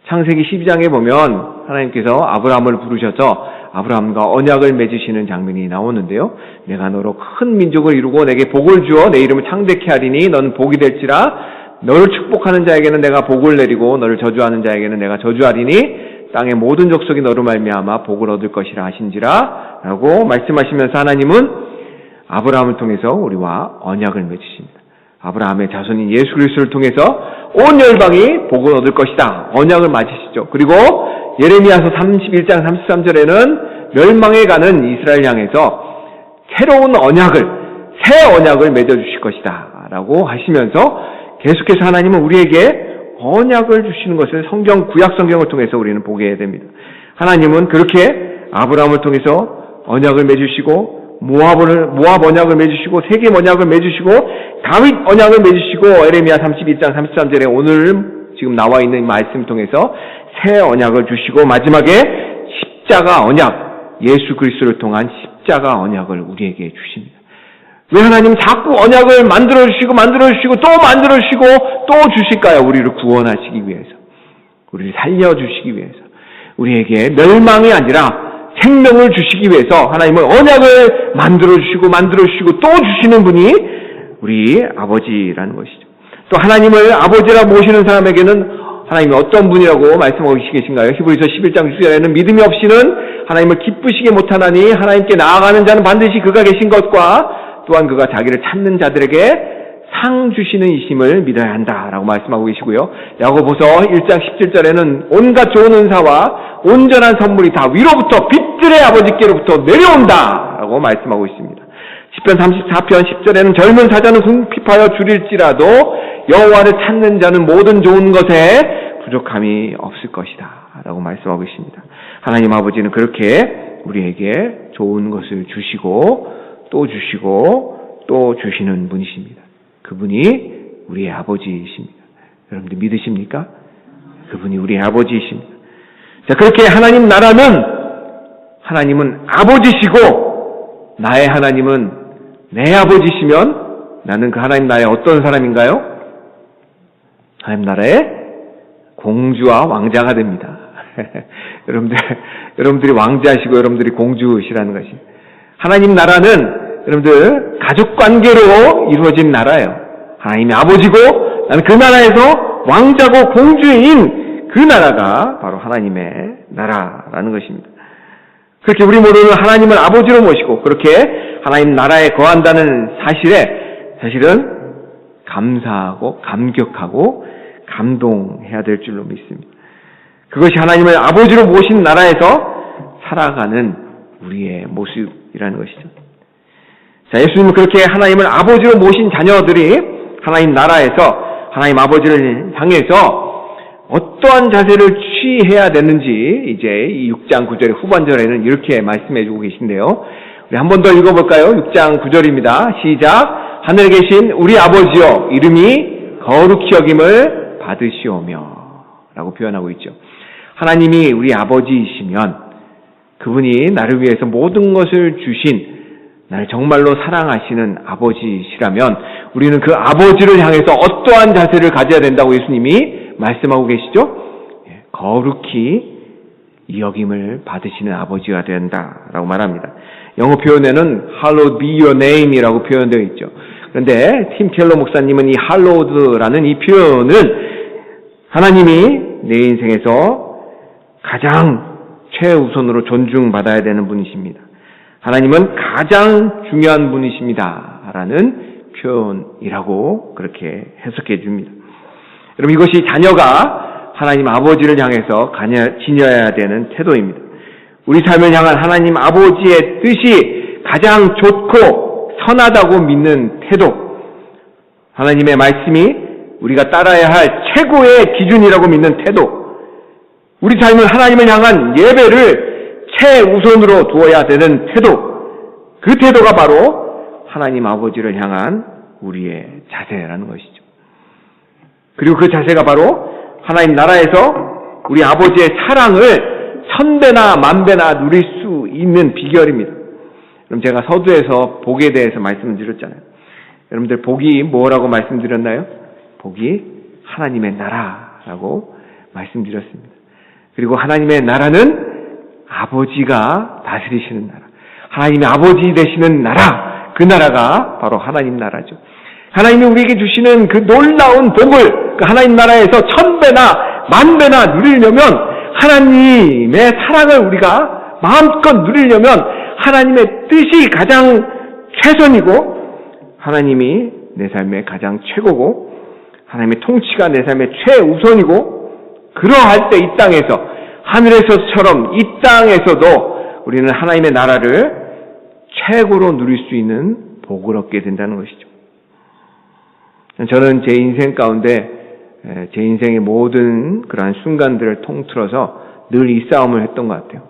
S1: 창세기 12장에 보면 하나님께서 아브라함을 부르셔서 아브라함과 언약을 맺으시는 장면이 나오는데요. 내가 너로 큰 민족을 이루고 내게 복을 주어 내 이름을 창대케 하리니 너는 복이 될지라. 너를 축복하는 자에게는 내가 복을 내리고 너를 저주하는 자에게는 내가 저주하리니 땅의 모든 족속이 너로 말미암아 복을 얻을 것이라 하신지라 라고 말씀하시면서 하나님은 아브라함을 통해서 우리와 언약을 맺으십니다. 아브라함의 자손인 예수 그리스도를 통해서 온 열방이 복을 얻을 것이다. 언약을 맺으시죠. 그리고 예레미야서 31장 33절에는 멸망해 가는 이스라엘 향해서 새로운 새 언약을 맺어주실 것이다 라고 하시면서 계속해서 하나님은 우리에게 언약을 주시는 것을 구약 성경을 통해서 우리는 보게 됩니다. 하나님은 그렇게 아브라함을 통해서 언약을 맺으시고 모압 언약을 맺으시고 세겜 언약을 맺으시고 다윗 언약을 맺으시고 예레미야 31장 33절에 오늘 지금 나와 있는 말씀 통해서 새 언약을 주시고 마지막에 십자가 언약, 예수 그리스도를 통한 십자가 언약을 우리에게 주십니다. 왜 하나님 자꾸 언약을 만들어주시고 또 만들어주시고 또 주실까요? 우리를 구원하시기 위해서, 우리를 살려주시기 위해서, 우리에게 멸망이 아니라 생명을 주시기 위해서 하나님은 언약을 만들어주시고 또 주시는 분이 우리 아버지라는 것이죠. 또 하나님을 아버지라 모시는 사람에게는 하나님이 어떤 분이라고 말씀하고 계신가요? 히브리서 11장 6절에는 믿음이 없이는 하나님을 기쁘시게 못하나니 하나님께 나아가는 자는 반드시 그가 계신 것과 또한 그가 자기를 찾는 자들에게 상 주시는 이심을 믿어야 한다라고 말씀하고 계시고요. 야고보서 1장 17절에는 온갖 좋은 은사와 온전한 선물이 다 위로부터 빛들의 아버지께로부터 내려온다라고 말씀하고 있습니다. 시편 34편 10절에는 젊은 사자는 궁핍하여 줄일지라도 여호와를 찾는 자는 모든 좋은 것에 부족함이 없을 것이다 라고 말씀하고 있습니다. 하나님 아버지는 그렇게 우리에게 좋은 것을 주시고 또 주시는 분이십니다. 그분이 우리의 아버지이십니다. 여러분들 믿으십니까? 그분이 우리의 아버지이십니다. 자, 그렇게 하나님 나라는 하나님은 아버지시고 나의 하나님은 내 아버지시면 나는 그 하나님 나라의 어떤 사람인가요? 하나님 나라의 공주와 왕자가 됩니다. 여러분들이 왕자시고 여러분들이 공주시라는 것이. 하나님 나라는 여러분들 가족 관계로 이루어진 나라예요. 하나님이 아버지고 나는 그 나라에서 왕자고 공주인 그 나라가 바로 하나님의 나라라는 것입니다. 그렇게 우리 모두는 하나님을 아버지로 모시고 그렇게 하나님 나라에 거한다는 사실은 감사하고 감격하고 감동해야 될 줄로 믿습니다. 그것이 하나님을 아버지로 모신 나라에서 살아가는 우리의 모습이라는 것이죠. 자, 예수님은 그렇게 하나님을 아버지로 모신 자녀들이 하나님 나라에서 하나님 아버지를 향해서 어떠한 자세를 취해야 되는지 이제 이 6장 9절의 후반절에는 이렇게 말씀해 주고 계신데요. 우리 한 번 더 읽어볼까요? 6장 9절입니다. 시작. 하늘에 계신 우리 아버지여 이름이 거룩히 여김을 받으시오며 라고 표현하고 있죠. 하나님이 우리 아버지이시면 그분이 나를 위해서 모든 것을 주신 나를 정말로 사랑하시는 아버지시라면 우리는 그 아버지를 향해서 어떠한 자세를 가져야 된다고 예수님이 말씀하고 계시죠? 거룩히 여김을 받으시는 아버지가 된다라고 말합니다. 영어 표현에는 hallowed be your name이라고 표현되어 있죠. 그런데 팀 켈러 목사님은 이 hallowed라는 이 표현은 하나님이 내 인생에서 가장 최우선으로 존중받아야 되는 분이십니다. 하나님은 가장 중요한 분이십니다. 라는 표현이라고 그렇게 해석해 줍니다. 여러분 이것이 자녀가 하나님 아버지를 향해서 지녀야 되는 태도입니다. 우리 삶을 향한 하나님 아버지의 뜻이 가장 좋고 선하다고 믿는 태도. 하나님의 말씀이 우리가 따라야 할 최고의 기준이라고 믿는 태도. 우리 삶은 하나님을 향한 예배를 최우선으로 두어야 되는 태도. 그 태도가 바로 하나님 아버지를 향한 우리의 자세라는 것이죠. 그리고 그 자세가 바로 하나님 나라에서 우리 아버지의 사랑을 천배나 만배나 누릴 수 있는 비결입니다. 그럼 제가 서두에서 복에 대해서 말씀드렸잖아요. 여러분들 복이 뭐라고 말씀드렸나요? 복이 하나님의 나라라고 말씀드렸습니다. 그리고 하나님의 나라는 아버지가 다스리시는 나라. 하나님의 아버지 되시는 나라. 그 나라가 바로 하나님 나라죠. 하나님이 우리에게 주시는 그 놀라운 복을 그 하나님 나라에서 천배나 만배나 누리려면 하나님의 사랑을 우리가 마음껏 누리려면 하나님의 뜻이 가장 최선이고 하나님이 내 삶의 가장 최고고 하나님의 통치가 내 삶의 최우선이고 그러할 때 이 땅에서 하늘에서처럼 이 땅에서도 우리는 하나님의 나라를 최고로 누릴 수 있는 복을 얻게 된다는 것이죠. 저는 제 인생 가운데 제 인생의 모든 그러한 순간들을 통틀어서 늘 이 싸움을 했던 것 같아요.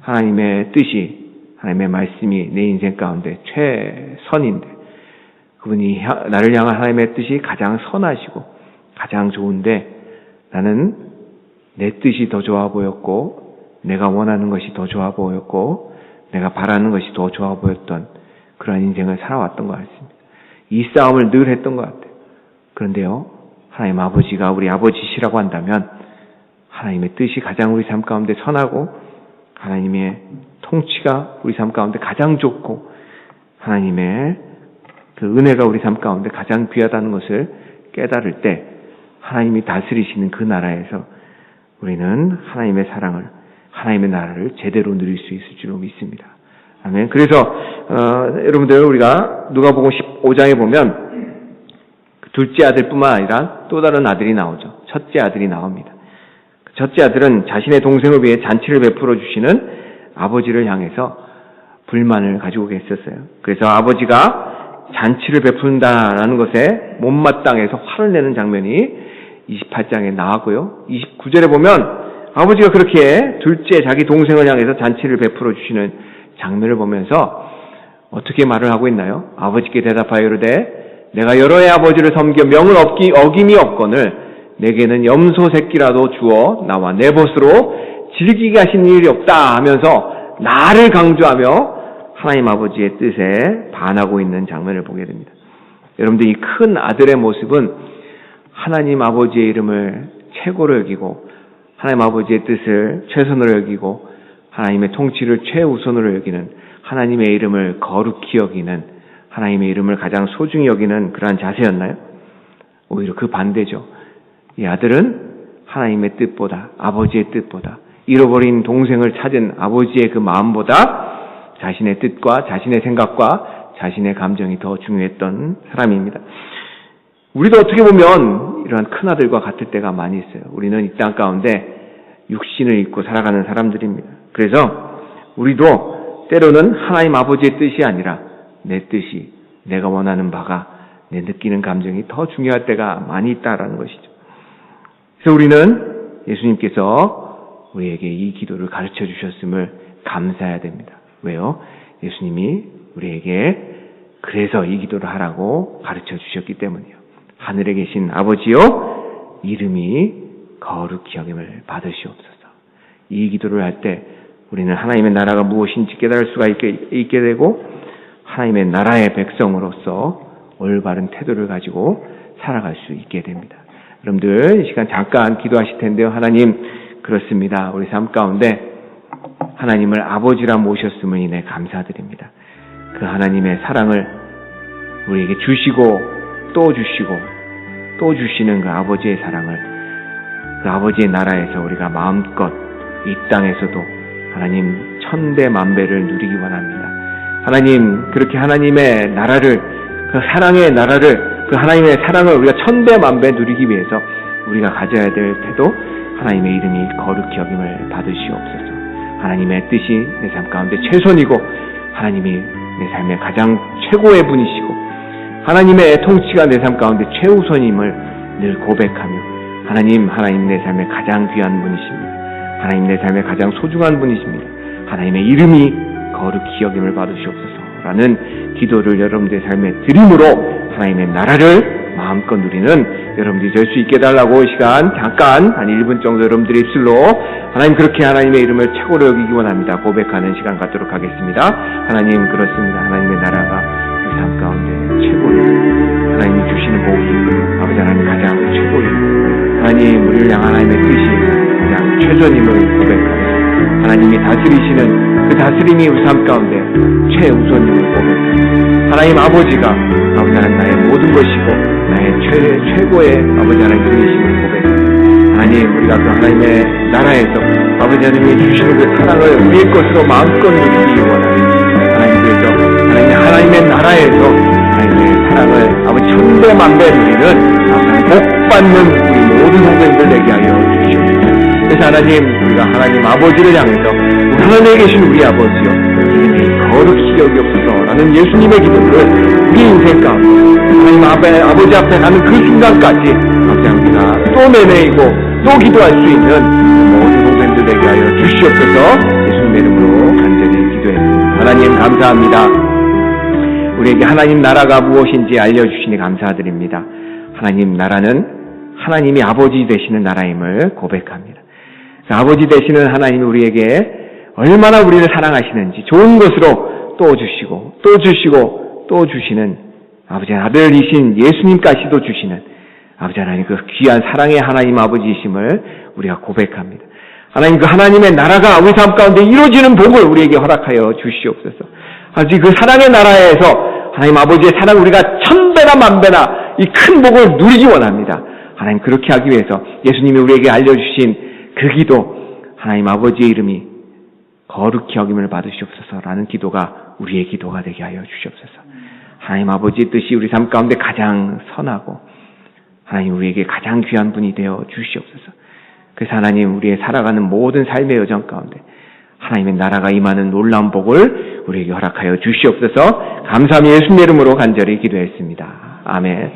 S1: 하나님의 뜻이, 하나님의 말씀이 내 인생 가운데 최선인데 그분이 나를 향한 하나님의 뜻이 가장 선하시고 가장 좋은데 나는 내 뜻이 더 좋아 보였고 내가 원하는 것이 더 좋아 보였고 내가 바라는 것이 더 좋아 보였던 그런 인생을 살아왔던 것 같습니다. 이 싸움을 늘 했던 것 같아요. 그런데요, 하나님 아버지가 우리 아버지시라고 한다면 하나님의 뜻이 가장 우리 삶 가운데 선하고 하나님의 통치가 우리 삶 가운데 가장 좋고 하나님의 그 은혜가 우리 삶 가운데 가장 귀하다는 것을 깨달을 때 하나님이 다스리시는 그 나라에서 우리는 하나님의 사랑을, 하나님의 나라를 제대로 누릴 수 있을 줄로 믿습니다. 아멘. 그래서 여러분들 우리가 누가복음 15장에 보면 둘째 아들뿐만 아니라 또 다른 아들이 나오죠. 첫째 아들이 나옵니다. 첫째 아들은 자신의 동생을 위해 잔치를 베풀어 주시는 아버지를 향해서 불만을 가지고 계셨어요. 그래서 아버지가 잔치를 베푼다라는 것에 못마땅해서 화를 내는 장면이 28장에 나왔고요. 29절에 보면 아버지가 그렇게 둘째 자기 동생을 향해서 잔치를 베풀어 주시는 장면을 보면서 어떻게 말을 하고 있나요? 아버지께 대답하여 이르되 내가 여러의 아버지를 섬겨 명을 어김이 없거늘 내게는 염소 새끼라도 주어 나와 내 벗으로 즐기게 하신 일이 없다 하면서 나를 강조하며 하나님 아버지의 뜻에 반하고 있는 장면을 보게 됩니다. 여러분들 이 큰 아들의 모습은 하나님 아버지의 이름을 최고로 여기고 하나님 아버지의 뜻을 최선으로 여기고 하나님의 통치를 최우선으로 여기는 하나님의 이름을 거룩히 여기는 하나님의 이름을 가장 소중히 여기는 그러한 자세였나요? 오히려 그 반대죠. 이 아들은 하나님의 뜻보다 아버지의 뜻보다 잃어버린 동생을 찾은 아버지의 그 마음보다 자신의 뜻과 자신의 생각과 자신의 감정이 더 중요했던 사람입니다. 우리도 어떻게 보면 이러한 큰아들과 같을 때가 많이 있어요. 우리는 이 땅 가운데 육신을 입고 살아가는 사람들입니다. 그래서 우리도 때로는 하나님 아버지의 뜻이 아니라 내 뜻이, 내가 원하는 바가, 내 느끼는 감정이 더 중요할 때가 많이 있다라는 것이죠. 그래서 우리는 예수님께서 우리에게 이 기도를 가르쳐 주셨음을 감사해야 됩니다. 왜요? 예수님이 우리에게 그래서 이 기도를 하라고 가르쳐 주셨기 때문이요. 하늘에 계신 아버지여 이름이 거룩히 여김을 받으시옵소서. 이 기도를 할 때 우리는 하나님의 나라가 무엇인지 깨달을 수가 있게 되고 하나님의 나라의 백성으로서 올바른 태도를 가지고 살아갈 수 있게 됩니다. 여러분들 이 시간 잠깐 기도하실 텐데요. 하나님 그렇습니다. 우리 삶 가운데 하나님을 아버지라 모셨음을 인해 감사드립니다. 그 하나님의 사랑을 우리에게 주시고 또 주시고 또 주시는 그 아버지의 사랑을 그 아버지의 나라에서 우리가 마음껏 이 땅에서도 하나님 천배만배를 누리기 원합니다. 하나님 그렇게 하나님의 나라를 그 사랑의 나라를 그 하나님의 사랑을 우리가 천배만배 누리기 위해서 우리가 가져야 될 태도 하나님의 이름이 거룩히 여김을 받으시옵소서. 하나님의 뜻이 내 삶 가운데 최선이고 하나님이 내 삶의 가장 최고의 분이시고 하나님의 통치가 내 삶 가운데 최우선임을 늘 고백하며 하나님 내 삶의 가장 귀한 분이십니다. 하나님 내 삶의 가장 소중한 분이십니다. 하나님의 이름이 거룩히 여김을 받으시옵소서라는 기도를 여러분들의 삶에 드림으로 하나님의 나라를 마음껏 누리는 여러분들이 될 수 있게 해달라고 이 시간 잠깐 한 1분 정도 여러분들의 입술로 하나님 그렇게 하나님의 이름을 최고로 여기기 원합니다. 고백하는 시간 갖도록 하겠습니다. 하나님 그렇습니다. 하나님의 나라가 우리 삶 가운데 최고입니다. 하나님이 주시는 복이 아버지 하나님 가장 최고입니다. 하나님 우리를 향한 하나님의 뜻이 가장 최선임을 고백합니다. 하나님이 다스리시는 그 다스림이 우리 삶 가운데 최우선임을 고백합니다. 하나님 아버지가 아버지 하나님 나의 모든 것이고 나의 최고의 아버지 하나님 분이심을 고백합니다. 하나님 우리가 그 하나님의 나라에서 아버지 하나님이 주시는 그 사랑을 우리의 것으로 마음껏 누리기 원합니다. 하나님 그래서 하나님의 나라에서 하나님의 사랑을 아버지 천배만배 누리는 복받는 우리 모든 성도님들 되게 하여 주시옵소서. 그래서 하나님 우리가 하나님 아버지를 향해서 우리 하늘에 계신 우리 아버지여 이름이 거룩히 여기옵소서라는 예수님의 기도를 우리 인생 가운데 하나님 아버지 앞에 가는 그 순간까지 우리가 또 매매이고 또 기도할 수 있는 모든 성도님들 되게 하여 주시옵소서. 예수님의 이름으로 간절히 기도했습니다. 하나님 감사합니다. 우리에게 하나님 나라가 무엇인지 알려주시니 감사드립니다. 하나님 나라는 하나님이 아버지 되시는 나라임을 고백합니다. 아버지 되시는 하나님이 우리에게 얼마나 우리를 사랑하시는지 좋은 것으로 또 주시고 또 주시고 또 주시는 아버지 아들이신 예수님까지도 주시는 아버지 하나님 그 귀한 사랑의 하나님 아버지이심을 우리가 고백합니다. 하나님 그 하나님의 나라가 우리 삶 가운데 이루어지는 복을 우리에게 허락하여 주시옵소서. 아버지 그 사랑의 나라에서 하나님 아버지의 사랑 우리가 천배나 만배나 이 큰 복을 누리기 원합니다. 하나님, 그렇게 하기 위해서 예수님이 우리에게 알려주신 그 기도, 하나님 아버지의 이름이 거룩히 여김을 받으시옵소서라는 기도가 우리의 기도가 되게 하여 주시옵소서. 하나님 아버지의 뜻이 우리 삶 가운데 가장 선하고 하나님 우리에게 가장 귀한 분이 되어 주시옵소서. 그래서 하나님, 우리의 살아가는 모든 삶의 여정 가운데 하나님의 나라가 임하는 놀라운 복을 우리에게 허락하여 주시옵소서. 감사함이 예수님의 이름으로 간절히 기도했습니다. 아멘.